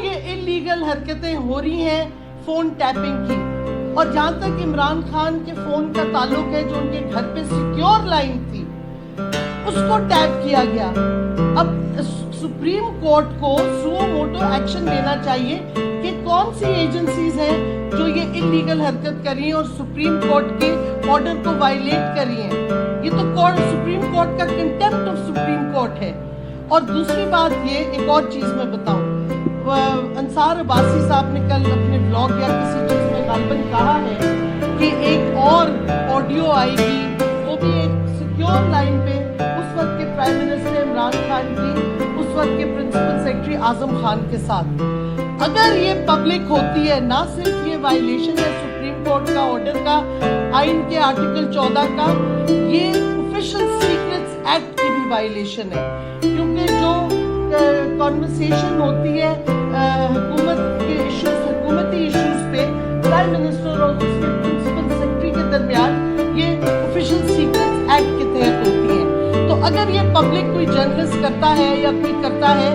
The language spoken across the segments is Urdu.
یہ انلیگل حرکتیں ہو رہی ہیں فون ٹیپنگ کی، اور جہاں تک عمران خان کے فون کا تعلق ہے جو ان کے گھر پہ سیکیور لائن تھی اس کو ٹیپ کیا گیا. اب سپریم کورٹ کو سو موٹو ایکشن لینا چاہیے کہ کون سی ایجنسیز ہیں جو یہ انلیگل حرکت کر رہی ہیں اور سپریم کورٹ کے آرڈر کو وائلیٹ کر رہی ہیں. یہ تو سپریم کورٹ کا کنٹیمپٹ آف سپریم کورٹ ہے. اور دوسری بات یہ ایک اور چیز میں بتاؤں، انصار عباسی صاحب نے کل اپنے بلاگ یا کسی چیز میں غالباً کہا ہے کہ ایک اور آڈیو آئے گی، وہ بھی ایک سیکیور لائن پہ اس وقت کے پرائم منسٹر عمران خان کی اس وقت کے پرنسپل سیکرٹری اعظم خان کے ساتھ. اگر یہ پبلک ہوتی ہے، نہ صرف یہ وائلیشن ہے سپریم کورٹ کا آرڈر کا، آئین کے آرٹیکل 14 کا، یہ آفیشل سیکرٹس ایکٹ کی بھی وائلیشن ہے. کیونکہ جو کانورسیشن ہوتی ہے حکومتی ایشوز پہ پرائم منسٹر اور اس کے پرنسپل سیکرٹری کے درمیان، یہ آفیشل سیکرٹس ایکٹ کے تحت ہوتی ہے. تو اگر یہ پبلک کوئی جرنلسٹ کرتا ہے یا کوئی کرتا ہے،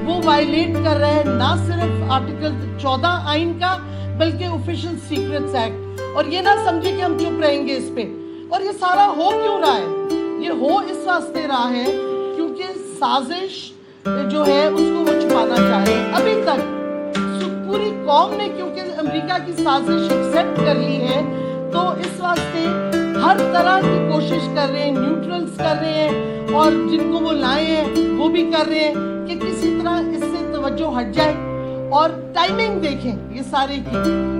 وہ وائلیٹ کر رہے ہیں نہ صرف آرٹیکل 14 آئین کا بلکہ آفیشل سیکرٹس ایکٹ. اور یہ نہ سمجھے کہ ہم چپ رہیں گے اس پہ. اور یہ سارا ہو کیوں رہا ہے؟ یہ ہو اس واسطے رہا ہے کیونکہ سازش جو ہے اس کو وہ چھپانا چاہے. ابھی تک پوری قوم نے کیونکہ امریکہ کی سازش ایکسیپٹ کر لی ہے، تو اس واسطے ہر طرح کی کوشش کر رہے ہیں، نیوٹرلز کر رہے ہیں، اور جن کو وہ لائے ہیں وہ بھی کر رہے ہیں کہ کسی طرح اس سے توجہ ہٹ جائے. اور ٹائمنگ دیکھیں یہ سارے کی،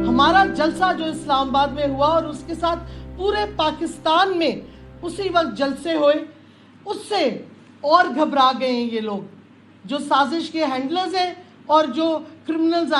ہمارا جلسہ جو اسلام آباد میں ہوا اور اس کے ساتھ پورے پاکستان میں اسی وقت جلسے ہوئے، اس سے اور گھبرا گئے ہیں یہ لوگ جو سازش کے ہینڈلرز ہیں اور جو کرمنلز